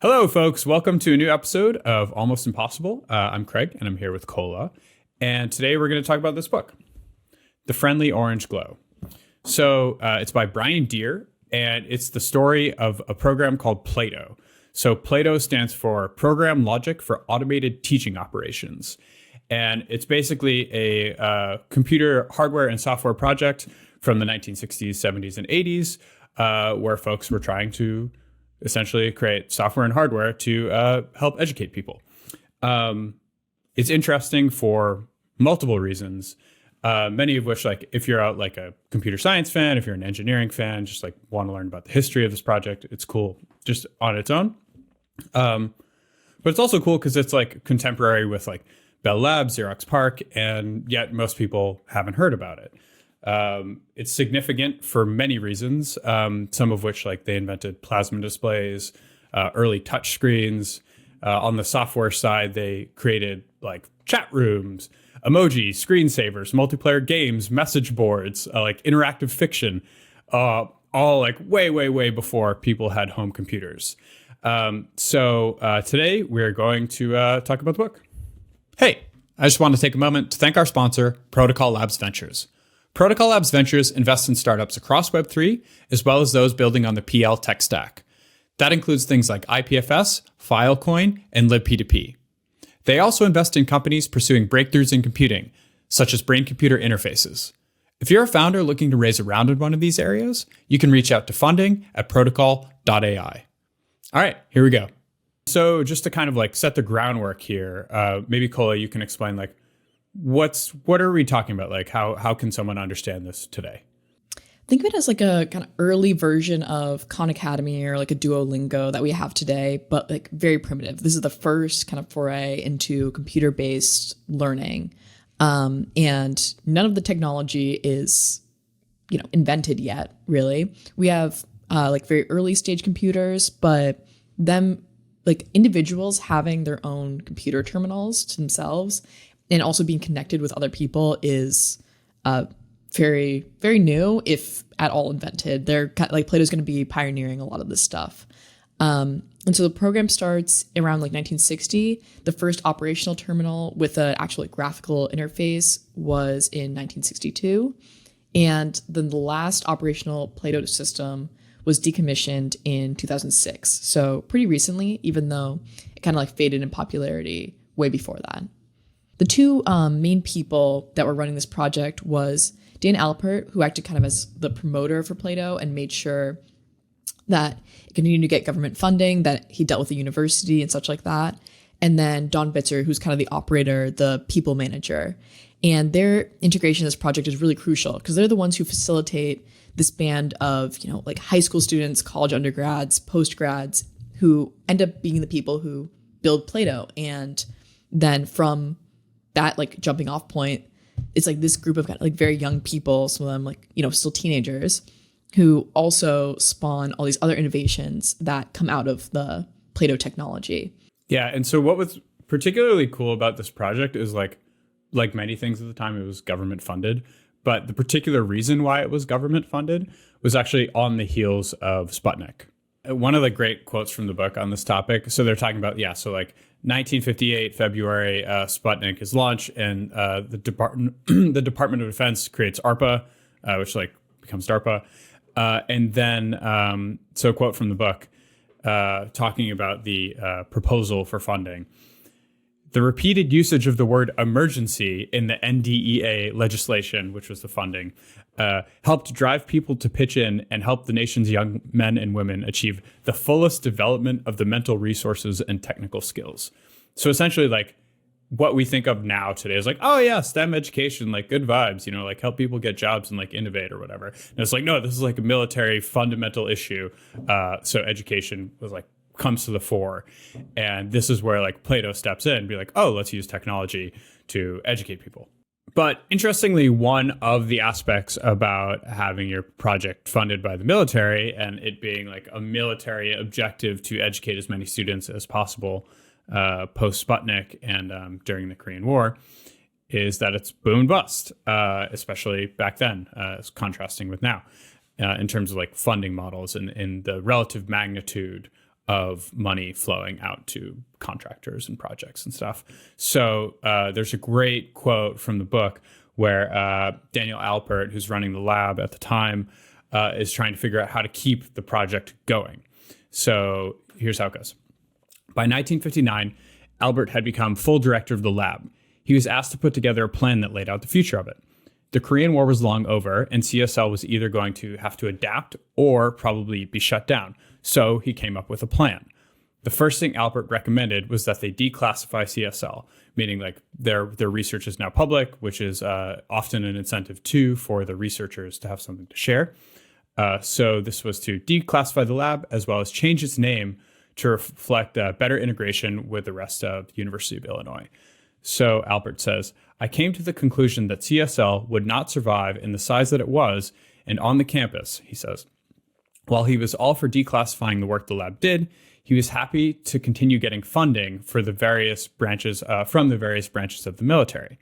Hello, folks. Welcome to a new episode of Almost Impossible. I'm Craig, and I'm here with Cola. And today we're going to talk about this book, The Friendly Orange Glow. So it's by Brian Deere, and it's the story of a program called PLATO. So PLATO stands for Program Logic for Automated Teaching Operations. And it's basically a computer hardware and software project from the 1960s, 70s, and 80s, where folks were trying to essentially create software and hardware to help educate people. It's interesting for multiple reasons, many of which, like if you're like a computer science fan, if you're an engineering fan, just like want to learn about the history of this project, it's cool just on its own. But it's also cool because it's like contemporary with like Bell Labs, Xerox PARC, and yet most people haven't heard about it. It's significant for many reasons, some of which, like they invented plasma displays, early touch screens. On the software side, they created like chat rooms, emoji, screensavers, multiplayer games, message boards, like interactive fiction, all like way before people had home computers. So today we're going to talk about the book. Hey, I just want to take a moment to thank our sponsor, Protocol Labs Ventures. Protocol Labs Ventures invests in startups across Web3, as well as those building on the PL tech stack. That includes things like IPFS, Filecoin, and libp2p. They also invest in companies pursuing breakthroughs in computing, such as brain-computer interfaces. If you're a founder looking to raise a round in one of these areas, you can reach out to funding at protocol.ai. All right, here we go. So just to kind of like set the groundwork here, maybe Kola, you can explain like, what are we talking about? Like how can someone understand this today? Think of it as like a kind of early version of Khan Academy or like a Duolingo that we have today, but like very primitive. This is the first kind of foray into computer-based learning. And none of the technology is, invented yet, really. We have like very early stage computers, but them like individuals having their own computer terminals to themselves and also being connected with other people is very, very new, if at all invented. They're kind of, like Plato's going to be pioneering a lot of this stuff. And so the program starts around like 1960. The first operational terminal with an actual like, graphical interface was in 1962. And then the last operational PLATO system was decommissioned in 2006. So pretty recently, even though it kind of like faded in popularity way before that. The two main people that were running this project was Dan Alpert, who acted kind of as the promoter for PLATO and made sure that it continued to get government funding, that he dealt with the university and such like that. And then Don Bitzer, who's kind of the operator, the people manager. And their integration in this project is really crucial because they're the ones who facilitate this band of, like high school students, college undergrads, postgrads, who end up being the people who build PLATO. And then from that like jumping off point, it's like this group of kind of like very young people, some of them like, still teenagers, who also spawn all these other innovations that come out of the PLATO technology. Yeah. And so what was particularly cool about this project is like many things at the time, it was government funded. But the particular reason why it was government funded was actually on the heels of Sputnik. One of the great quotes from the book on this topic. So they're talking about, so like 1958, February, Sputnik is launched, and the Department of Defense creates ARPA, which like becomes DARPA. And then, so a quote from the book talking about the proposal for funding. The repeated usage of the word emergency in the NDEA legislation, which was the funding, helped drive people to pitch in and help the nation's young men and women achieve the fullest development of the mental resources and technical skills. So essentially, like what we think of now today is like, oh yeah, STEM education, like good vibes, like help people get jobs and like innovate or whatever. And it's like, no, this is like a military fundamental issue. So education was like, comes to the fore. And this is where like PLATO steps in and be like, oh, let's use technology to educate people. But interestingly, one of the aspects about having your project funded by the military and it being like a military objective to educate as many students as possible post Sputnik and during the Korean War is that it's boom and bust, especially back then, contrasting with now, in terms of like funding models and the relative magnitude of money flowing out to contractors and projects and stuff. So there's a great quote from the book where Daniel Alpert, who's running the lab at the time, is trying to figure out how to keep the project going. So here's how it goes. By 1959, Albert had become full director of the lab. He was asked to put together a plan that laid out the future of it. The Korean War was long over, and CSL was either going to have to adapt or probably be shut down. So he came up with a plan. The first thing Albert recommended was that they declassify CSL, meaning like their research is now public, which is often an incentive too for the researchers to have something to share. So this was to declassify the lab as well as change its name to reflect better integration with the rest of the University of Illinois. So Albert says, I came to the conclusion that CSL would not survive in the size that it was and on the campus, he says. While he was all for declassifying the work the lab did, he was happy to continue getting funding for the various branches from the various branches of the military.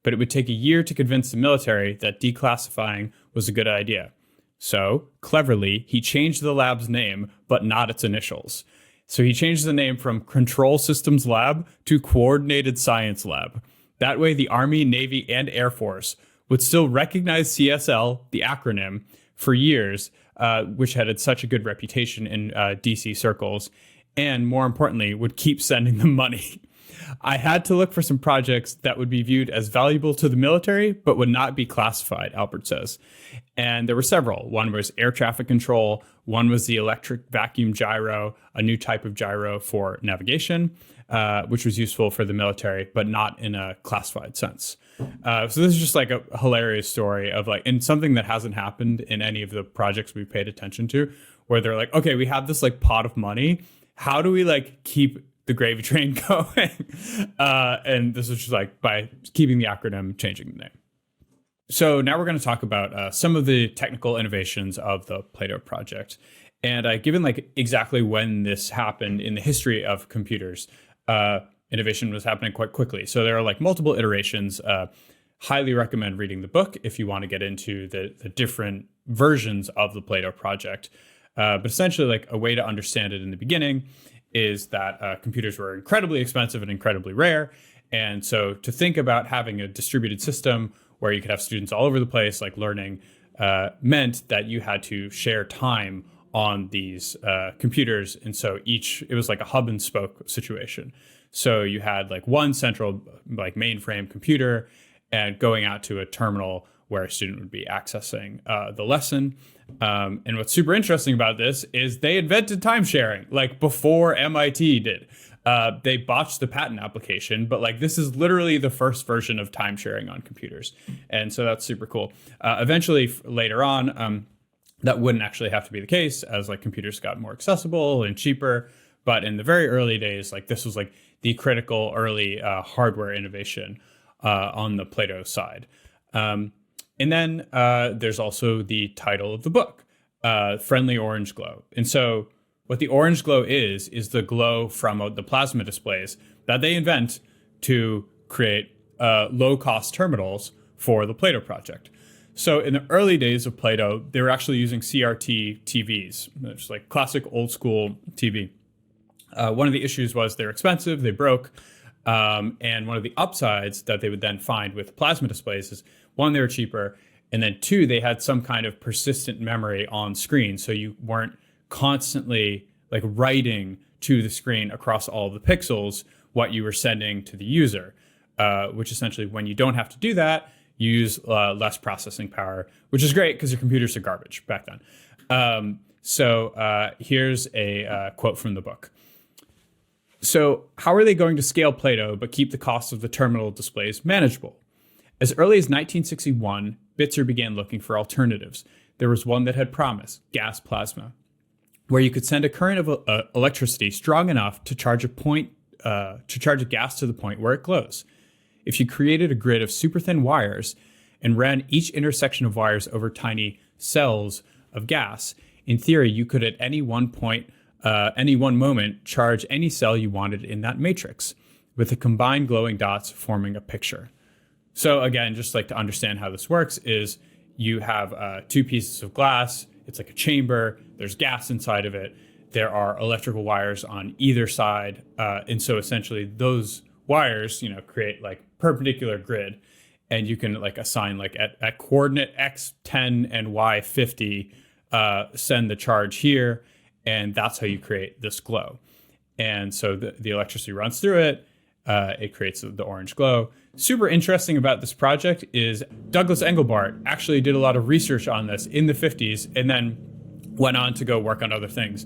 But it would take a year to convince the military that declassifying was a good idea. So, cleverly, he changed the lab's name, but not its initials. So he changed the name from Control Systems Lab to Coordinated Science Lab. That way, the Army, Navy, and Air Force would still recognize CSL, the acronym, for years, which had such a good reputation in DC circles, and more importantly, would keep sending them money. I had to look for some projects that would be viewed as valuable to the military, but would not be classified, Albert says. And there were several. One was air traffic control. One was the electric vacuum gyro, a new type of gyro for navigation, which was useful for the military, but not in a classified sense. So this is just like a hilarious story of like, and something that hasn't happened in any of the projects we've paid attention to, where they're like, okay, we have this like pot of money. How do we like keep the gravy train going? And this is just like by keeping the acronym, changing the name. So now we're going to talk about some of the technical innovations of the PLATO project. And given like exactly when this happened in the history of computers, innovation was happening quite quickly. So there are like multiple iterations. Highly recommend reading the book if you want to get into the different versions of the PLATO project. But essentially like a way to understand it in the beginning is that computers were incredibly expensive and incredibly rare. And so to think about having a distributed system where you could have students all over the place, like learning, meant that you had to share time on these computers. And so it was like a hub and spoke situation. So you had like one central like mainframe computer and going out to a terminal where a student would be accessing the lesson. And what's super interesting about this is they invented time sharing like before MIT did. They botched the patent application, but like this is literally the first version of time sharing on computers. And so that's super cool. Eventually later on, that wouldn't actually have to be the case as like computers got more accessible and cheaper. But in the very early days, like this was like the critical early hardware innovation on the PLATO side. And then there's also the title of the book, Friendly Orange Glow. And so what the orange glow is the glow from the plasma displays that they invent to create low-cost terminals for the PLATO project. So in the early days of PLATO, they were actually using CRT TVs, just like classic old school TV. One of the issues was they're expensive, they broke, and one of the upsides that they would then find with plasma displays is, one, they were cheaper, and then two, they had some kind of persistent memory on screen, so you weren't constantly like writing to the screen across all of the pixels what you were sending to the user, which essentially when you don't have to do that, you use less processing power, which is great because your computers are garbage back then. So here's a quote from the book. So how are they going to scale PLATO but keep the cost of the terminal displays manageable? As early as 1961, Bitzer began looking for alternatives. There was one that had promise, gas plasma, where you could send a current of electricity strong enough to charge a gas to the point where it glows. If you created a grid of super thin wires and ran each intersection of wires over tiny cells of gas, in theory, you could at any one moment charge any cell you wanted in that matrix, with the combined glowing dots forming a picture. So again, just like to understand how this works is you have two pieces of glass. It's like a chamber. There's gas inside of it. there are electrical wires on either side. And so essentially those wires, create like perpendicular grid, and you can like assign like at coordinate X 10 and Y 50, send the charge here. And that's how you create this glow. And so the electricity runs through it. It creates the orange glow. Super interesting about this project is Douglas Engelbart actually did a lot of research on this in the 50s and then went on to go work on other things.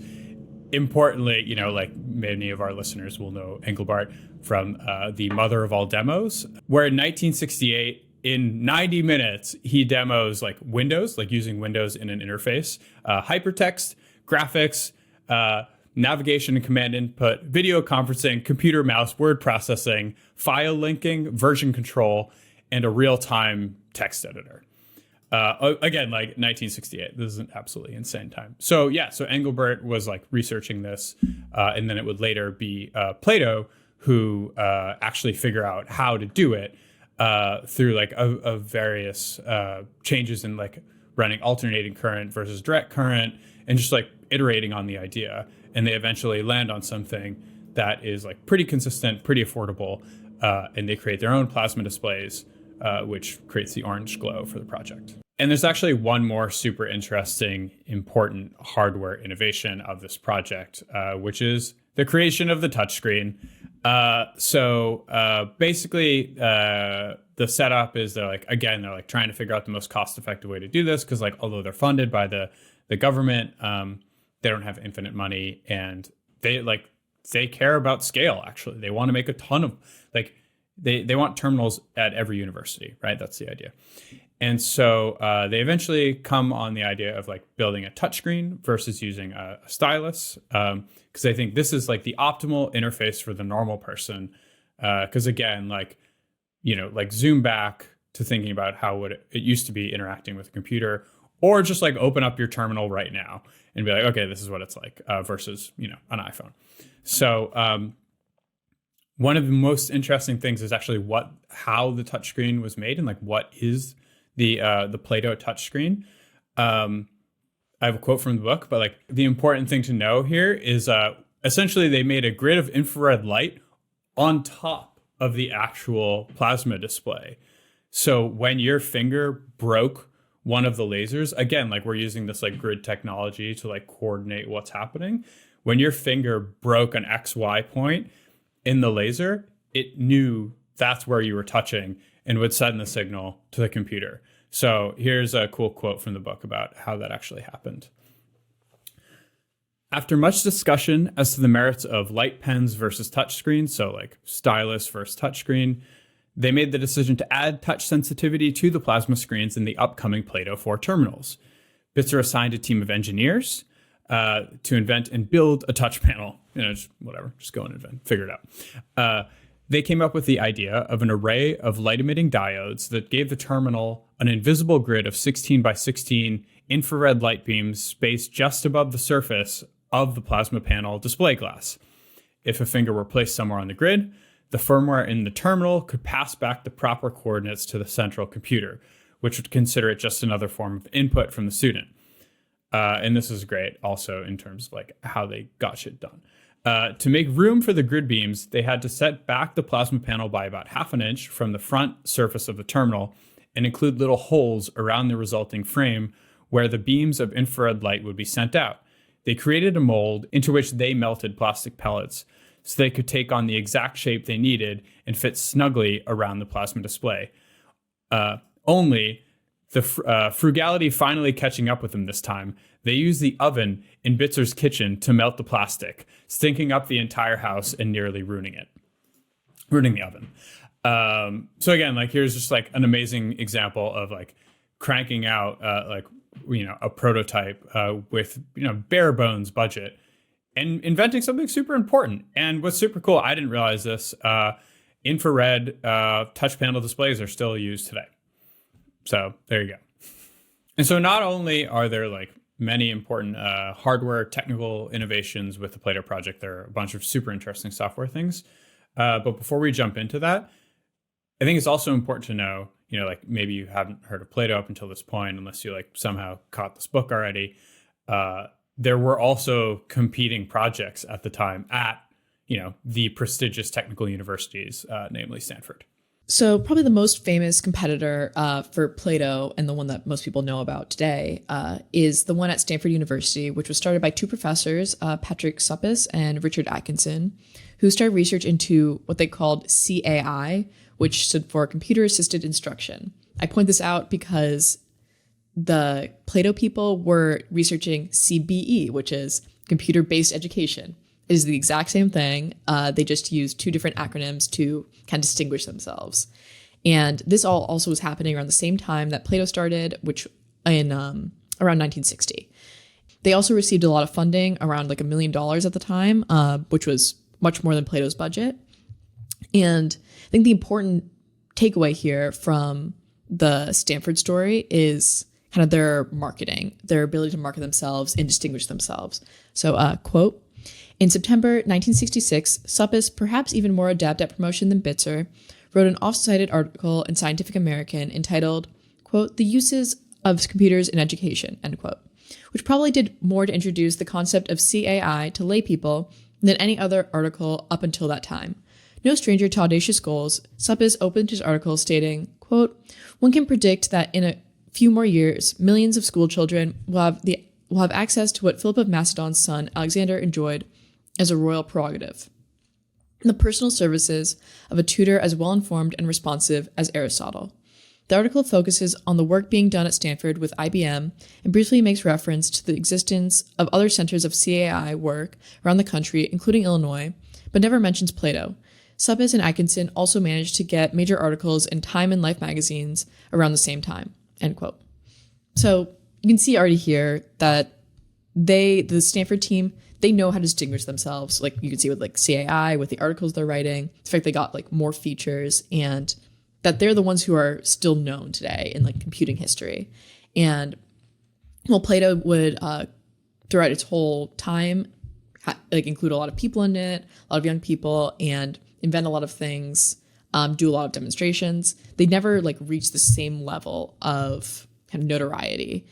Importantly, like many of our listeners will know Engelbart from the mother of all demos, where in 1968, in 90 minutes, he demos like Windows, like using Windows in an interface, hypertext, graphics, navigation and command input, video conferencing, computer mouse, word processing, file linking, version control, and a real-time text editor. Again, like 1968. This is an absolutely insane time. So Engelbart was like researching this, and then it would later be Plato who actually figure out how to do it through like a various changes in like running alternating current versus direct current, and just like iterating on the idea. And they eventually land on something that is like pretty consistent, pretty affordable, and they create their own plasma displays, which creates the orange glow for the project. And there's actually one more super interesting, important hardware innovation of this project, which is the creation of the touchscreen. Basically, the setup is they're like trying to figure out the most cost-effective way to do this, because like although they're funded by the government, they don't have infinite money, and they care about scale. Actually, they want to make a ton of like they want terminals at every university, right? That's the idea. And so they eventually come on the idea of like building a touchscreen versus using a stylus, because they think this is like the optimal interface for the normal person. Because again, like zoom back to thinking about how would it used to be interacting with a computer, or just like open up your terminal right now and be like, okay, this is what it's like, versus an iPhone. So one of the most interesting things is actually how the touchscreen was made, and like what is the PLATO touchscreen. I have a quote from the book, but like the important thing to know here is essentially they made a grid of infrared light on top of the actual plasma display. So when your finger broke one of the lasers, again, like we're using this like grid technology to like coordinate what's happening. When your finger broke an XY point in the laser, it knew that's where you were touching and would send the signal to the computer. So here's a cool quote from the book about how that actually happened. After much discussion as to the merits of light pens versus touchscreens, so like stylus versus touchscreen, they made the decision to add touch sensitivity to the plasma screens in the upcoming PLATO 4 terminals. Bits are assigned a team of engineers to invent and build a touch panel. Just go and invent, figure it out. They came up with the idea of an array of light-emitting diodes that gave the terminal an invisible grid of 16 by 16 infrared light beams spaced just above the surface of the plasma panel display glass. If a finger were placed somewhere on the grid, the firmware in the terminal could pass back the proper coordinates to the central computer, which would consider it just another form of input from the student. And this is great also in terms of like how they got shit done. To make room for the grid beams, they had to set back the plasma panel by about 1/2 inch from the front surface of the terminal and include little holes around the resulting frame where the beams of infrared light would be sent out. They created a mold into which they melted plastic pellets so they could take on the exact shape they needed and fit snugly around the plasma display. Only the frugality finally catching up with them this time, they used the oven in Bitzer's kitchen to melt the plastic, stinking up the entire house and nearly ruining the oven. So again, like here's just like an amazing example of like cranking out a prototype with bare bones budget and inventing something super important. And what's super cool, I didn't realize this, infrared touch panel displays are still used today. So there you go. And so not only are there like many important hardware technical innovations with the PLATO project, there are a bunch of super interesting software things. But before we jump into that, I think it's also important to know, like maybe you haven't heard of PLATO up until this point, unless you like somehow caught this book already. there were also competing projects at the time at, the prestigious technical universities, namely Stanford. So probably the most famous competitor for Plato, and the one that most people know about today, is the one at Stanford University, which was started by two professors, Patrick Suppes and Richard Atkinson, who started research into what they called CAI, which stood for Computer Assisted Instruction. I point this out because the Plato people were researching CBE, which is Computer-Based Education. It is the exact same thing. They just used two different acronyms to kind of distinguish themselves. And this all also was happening around the same time that Plato started, which in around 1960. They also received a lot of funding, around like $1 million at the time, which was much more than Plato's budget. And I think the important takeaway here from the Stanford story is kind of their marketing, their ability to market themselves and distinguish themselves. So, quote, "In September 1966, Suppes, perhaps even more adept at promotion than Bitzer, wrote an oft-cited article in Scientific American entitled, quote, 'The Uses of Computers in Education,' end quote, which probably did more to introduce the concept of CAI to lay people than any other article up until that time. No stranger to audacious goals, Suppes opened his article stating, quote, 'One can predict that in a few more years, millions of school children will have access to what Philip of Macedon's son Alexander enjoyed as a royal prerogative, the personal services of a tutor as well-informed and responsive as Aristotle.' The article focuses on the work being done at Stanford with IBM and briefly makes reference to the existence of other centers of CAI work around the country, including Illinois, but never mentions Plato. Suppes and Atkinson also managed to get major articles in Time and Life magazines around the same time," end quote. So you can see already here that the Stanford team, they know how to distinguish themselves. Like you can see with like CAI, with the articles they're writing, the fact they got like more features, and that they're the ones who are still known today in like computing history. And well, Plato would, throughout its whole time, like include a lot of people in it, a lot of young people, and invent a lot of things, do a lot of demonstrations. They never like reach the same level of kind of notoriety.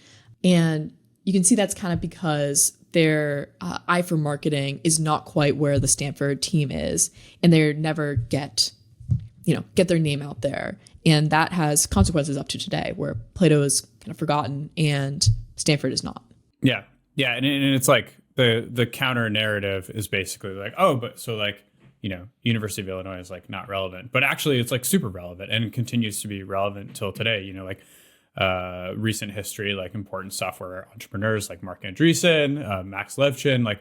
And you can see that's kind of because their eye for marketing is not quite where the Stanford team is, and they never get their name out there. And that has consequences up to today, where Plato is kind of forgotten and Stanford is not. Yeah. Yeah. And it's like the counter narrative is basically like, oh, but so like, University of Illinois is like not relevant, but actually it's like super relevant and continues to be relevant till today. Like recent history, like important software entrepreneurs like Mark Andreessen, Max Levchin, like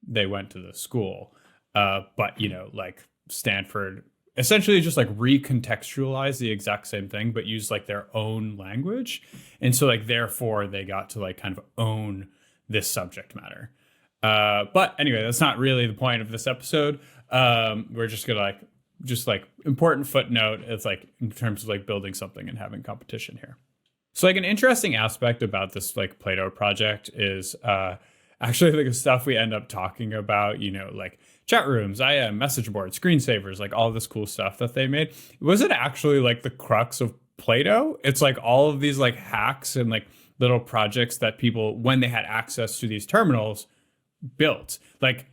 they went to the school. But, like Stanford essentially just like recontextualize the exact same thing, but use like their own language. And so like, therefore they got to like kind of own this subject matter. But anyway, that's not really the point of this episode. We're just gonna like important footnote. It's like in terms of like building something and having competition here. So like an interesting aspect about this like Plato project is actually like the stuff we end up talking about, like chat rooms, IM, message boards, screensavers, like all this cool stuff that they made. Was it actually like the crux of Plato? It's like all of these like hacks and like little projects that people, when they had access to these terminals, built. Like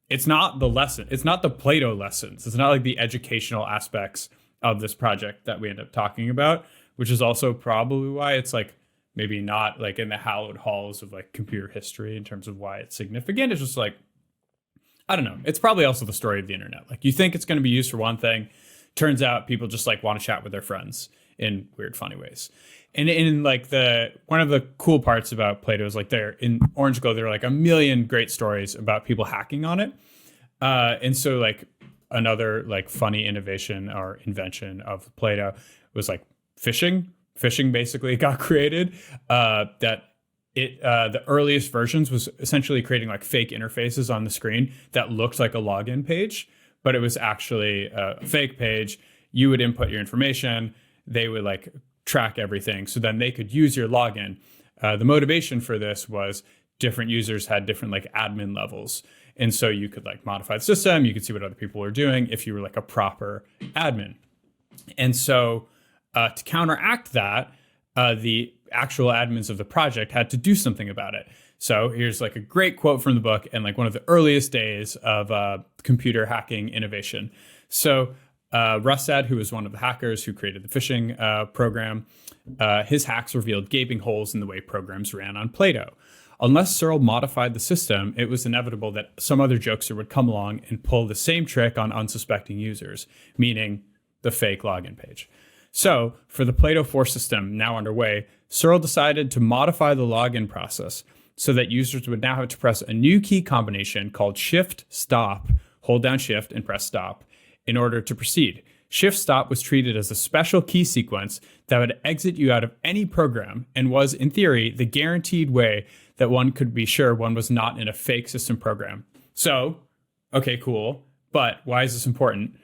it's not the lesson. It's not the Plato lessons. It's not like the educational aspects of this project that we end up talking about, which is also probably why it's like maybe not like in the hallowed halls of like computer history in terms of why it's significant. It's just like, I don't know. It's probably also the story of the internet. Like you think it's going to be used for one thing. Turns out people just like want to chat with their friends in weird, funny ways. And in like one of the cool parts about Plato is like there in Orange Glow, there are like a million great stories about people hacking on it. And so like another like funny innovation or invention of Plato was like phishing. Phishing basically got created. The earliest versions was essentially creating like fake interfaces on the screen that looked like a login page, but it was actually a fake page. You would input your information. They would like track everything. So then they could use your login. The motivation for this was different users had different like admin levels. And so you could like modify the system. You could see what other people were doing if you were like a proper admin. And so to counteract that, the actual admins of the project had to do something about it. So here's like a great quote from the book and like one of the earliest days of computer hacking innovation. So Rustad, who was one of the hackers who created the phishing program, his hacks revealed gaping holes in the way programs ran on PLATO. Unless Searle modified the system, it was inevitable that some other jokester would come along and pull the same trick on unsuspecting users, meaning the fake login page. So, for the PLATO 4 system now underway, Searle decided to modify the login process so that users would now have to press a new key combination called Shift Stop, hold down Shift and press Stop, in order to proceed. Shift Stop was treated as a special key sequence that would exit you out of any program and was, in theory, the guaranteed way that one could be sure one was not in a fake system program. So, okay, cool, but why is this important?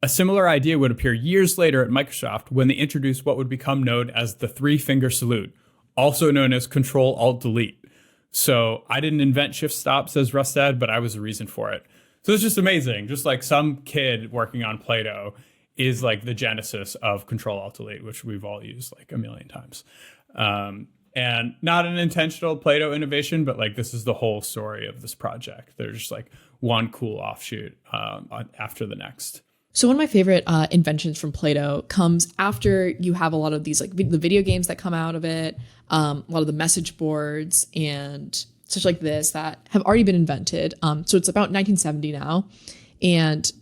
A similar idea would appear years later at Microsoft when they introduced what would become known as the three-finger salute, also known as Control-Alt-Delete. So I didn't invent Shift Stop, says Rustad, but I was the reason for it. So it's just amazing. Just like some kid working on PLATO is like the genesis of Control-Alt-Delete, which we've all used like a million times. And not an intentional PLATO innovation, but like this is the whole story of this project. There's just like one cool offshoot after the next. So one of my favorite inventions from PLATO comes after you have a lot of these, like the video games that come out of it, a lot of the message boards and such like this that have already been invented. So it's about 1970 now. And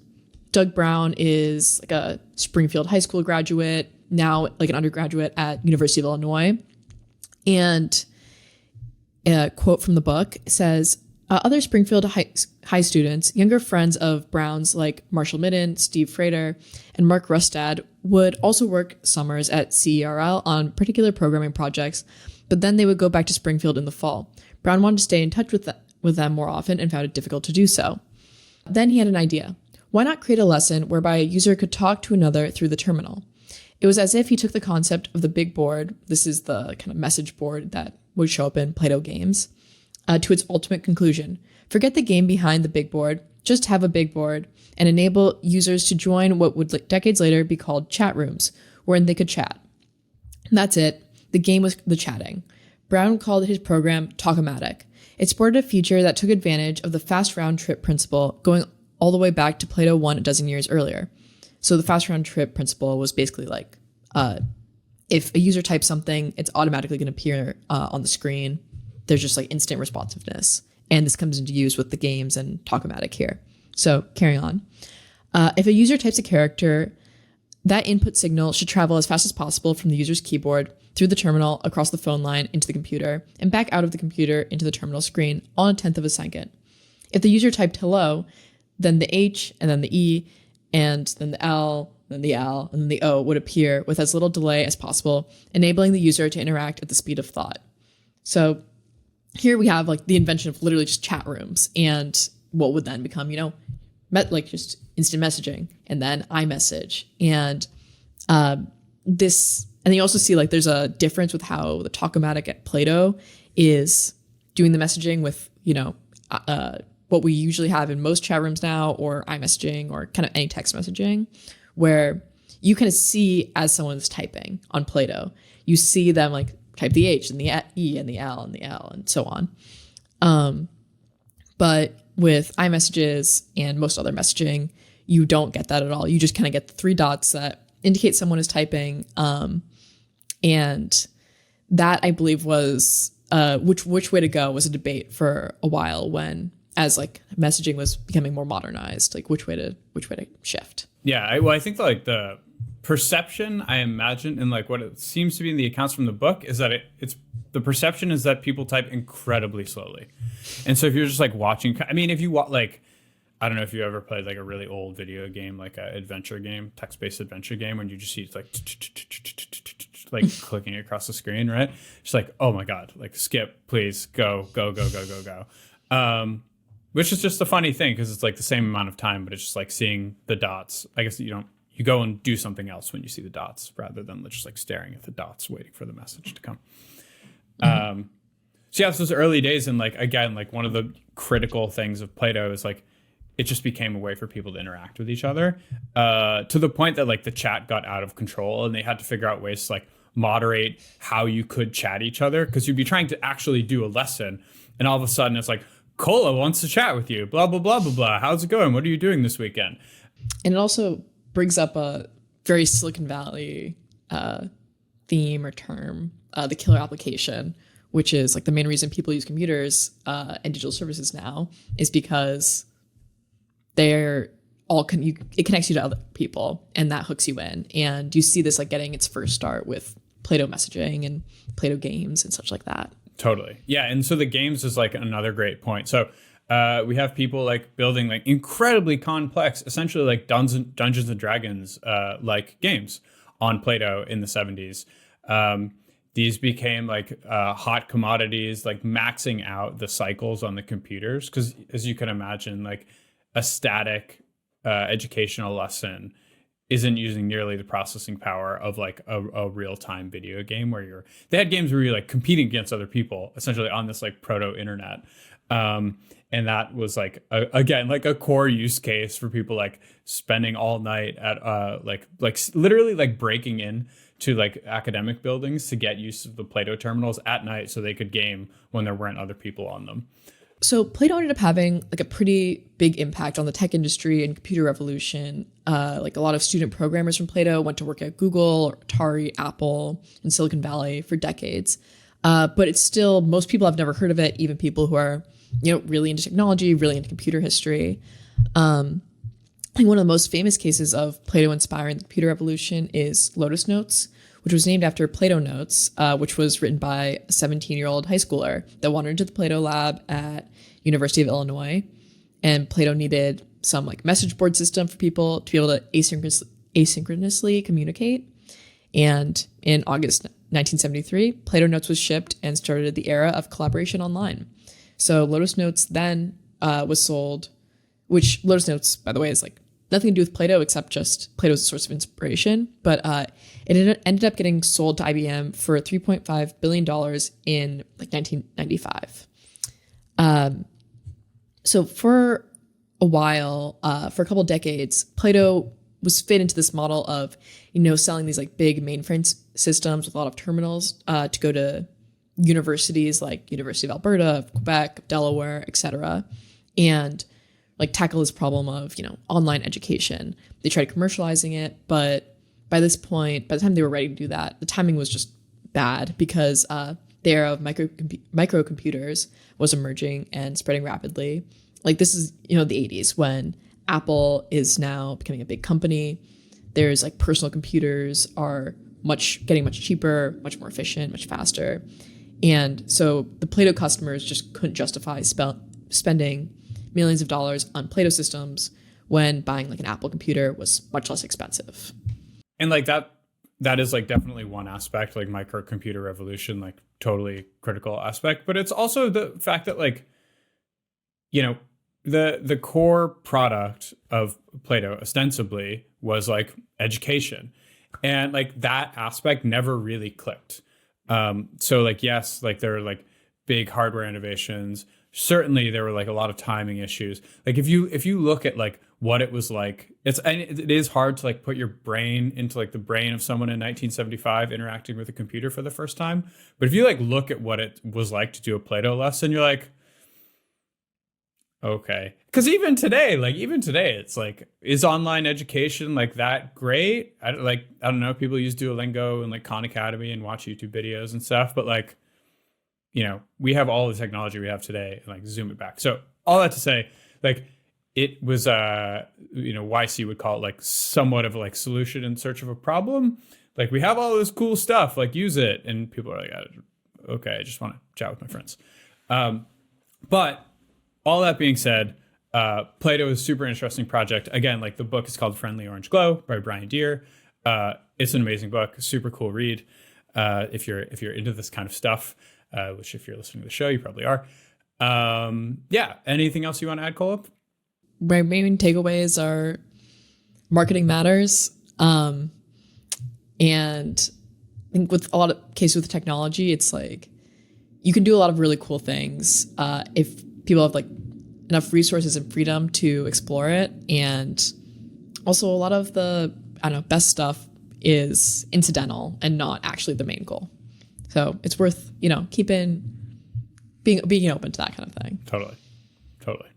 Doug Brown is like a Springfield High School graduate, now like an undergraduate at University of Illinois. And a quote from the book says, other Springfield High students, younger friends of Brown's like Marshall Midden, Steve Frater, and Mark Rustad would also work summers at CERL on particular programming projects, but then they would go back to Springfield in the fall. Brown wanted to stay in touch with them more often and found it difficult to do so. Then he had an idea. Why not create a lesson whereby a user could talk to another through the terminal? It was as if he took the concept of the big board, this is the kind of message board that would show up in PLATO games, to its ultimate conclusion. Forget the game behind the big board, just have a big board and enable users to join what would decades later be called chat rooms, wherein they could chat. And that's it. The game was the chatting. Brown called his program Talkomatic. It sported a feature that took advantage of the fast round trip principle going all the way back to PLATO 1 a dozen years earlier. So the fast round trip principle was basically like, if a user types something, it's automatically going to appear on the screen. There's just like instant responsiveness. And this comes into use with the games and Talkomatic here. So carrying on. If a user types a character, that input signal should travel as fast as possible from the user's keyboard through the terminal, across the phone line, into the computer, and back out of the computer into the terminal screen, all in a tenth of a second. If the user typed hello, then the H, and then the E, and then the L, then the L, and then the O would appear with as little delay as possible, enabling the user to interact at the speed of thought. So here we have like the invention of literally just chat rooms and what would then become, like just instant messaging and then iMessage. And and you also see like there's a difference with how the Talkomatic at PLATO is doing the messaging with, what we usually have in most chat rooms now, or iMessaging, or kind of any text messaging, where you kind of see as someone's typing on PLATO, you see them like type the H and the E and the L and the L and so on. But with iMessages and most other messaging, you don't get that at all. You just kind of get the three dots that indicate someone is typing. And that, I believe, was which way to go was a debate for a while when, as like messaging was becoming more modernized, like which way to shift. Yeah, I think like the perception, I imagine, and like what it seems to be in the accounts from the book is that it's the perception is that people type incredibly slowly. And so if you're just like watching, I mean, if you like, I don't know if you ever played like a really old video game, like an adventure game, text-based adventure game, when you just see it's like clicking across the screen, right? It's like, oh my God, like skip, please, go. Which is just a funny thing because it's like the same amount of time, but it's just like seeing the dots. I guess you go and do something else when you see the dots rather than just like staring at the dots, waiting for the message to come. Mm-hmm. So yeah, it's those early days. And like, again, like one of the critical things of PLATO is like, it just became a way for people to interact with each other to the point that like the chat got out of control and they had to figure out ways to like moderate how you could chat each other, because you'd be trying to actually do a lesson, and all of a sudden it's like, Cola wants to chat with you, blah, blah, blah, blah, blah. How's it going? What are you doing this weekend? And it also brings up a very Silicon Valley theme or term, the killer application, which is like the main reason people use computers and digital services now is because they're all it connects you to other people, and that hooks you in. And you see this like getting its first start with PLATO messaging and PLATO games and such like that. Totally. Yeah. And so the games is like another great point. So we have people like building like incredibly complex, essentially like Dungeons and Dragons like games on PLATO in the 70s. These became like hot commodities, like maxing out the cycles on the computers. Because as you can imagine, like a static educational lesson isn't using nearly the processing power of like a real-time video game where they had games where you're like competing against other people essentially on this like proto-internet. And that was like, again, like a core use case for people like spending all night at like literally like breaking in to like academic buildings to get use of the PLATO terminals at night so they could game when there weren't other people on them. So PLATO ended up having like a pretty big impact on the tech industry and computer revolution. Like a lot of student programmers from PLATO went to work at Google, or Atari, Apple, and Silicon Valley for decades. But it's still, most people have never heard of it, even people who are, really into technology, really into computer history. I think one of the most famous cases of PLATO inspiring the computer revolution is Lotus Notes, which was named after PLATO Notes, which was written by a 17-year-old high schooler that wandered into the PLATO lab at University of Illinois. And PLATO needed some like message board system for people to be able to asynchronously communicate. And in August 1973, PLATO Notes was shipped and started the era of collaboration online. So Lotus Notes then was sold, which Lotus Notes, by the way, is like nothing to do with PLATO except just PLATO is a source of inspiration. But it ended up getting sold to IBM for $3.5 billion in like 1995. So for a while, for a couple decades, PLATO was fit into this model of, selling these like big mainframe systems with a lot of terminals to go to universities like University of Alberta, Quebec, Delaware, etc. And like tackle this problem of, online education. They tried commercializing it, but by this point, by the time they were ready to do that, the timing was just bad because the era of microcomputers was emerging and spreading rapidly. Like this is, the 80s when Apple is now becoming a big company. There's like personal computers are getting much cheaper, much more efficient, much faster. And so the PLATO customers just couldn't justify spending millions of dollars on PLATO systems when buying like an Apple computer was much less expensive. And like that is like definitely one aspect, like microcomputer revolution, like totally critical aspect. But it's also the fact that like, the core product of PLATO ostensibly was like education. And like that aspect never really clicked. So like, yes, like there are like big hardware innovations. Certainly there were like a lot of timing issues. Like if you look at like what it was like, it is hard to like put your brain into like the brain of someone in 1975 interacting with a computer for the first time. But if you like look at what it was like to do a PLATO lesson, you're like, okay. Because even today, it's like, is online education like that great? I don't know. People use Duolingo and like Khan Academy and watch YouTube videos and stuff, but like, we have all the technology we have today and like zoom it back. So all that to say, like it was, YC would call it like somewhat of a like solution in search of a problem. Like we have all this cool stuff, like use it. And people are like, okay, I just want to chat with my friends. But all that being said, PLATO is a super interesting project. Again, like the book is called Friendly Orange Glow by Brian Deere. It's an amazing book, super cool read. If you're into this kind of stuff, which if you're listening to the show, you probably are. Anything else you want to add, Cole? My main takeaways are marketing matters. And I think with a lot of cases with technology, it's like you can do a lot of really cool things if people have like enough resources and freedom to explore it. And also a lot of the, best stuff is incidental and not actually the main goal. So it's worth, being open to that kind of thing. Totally.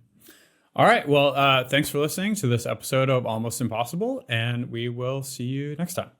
All right. Well, thanks for listening to this episode of Almost Impossible, and we will see you next time.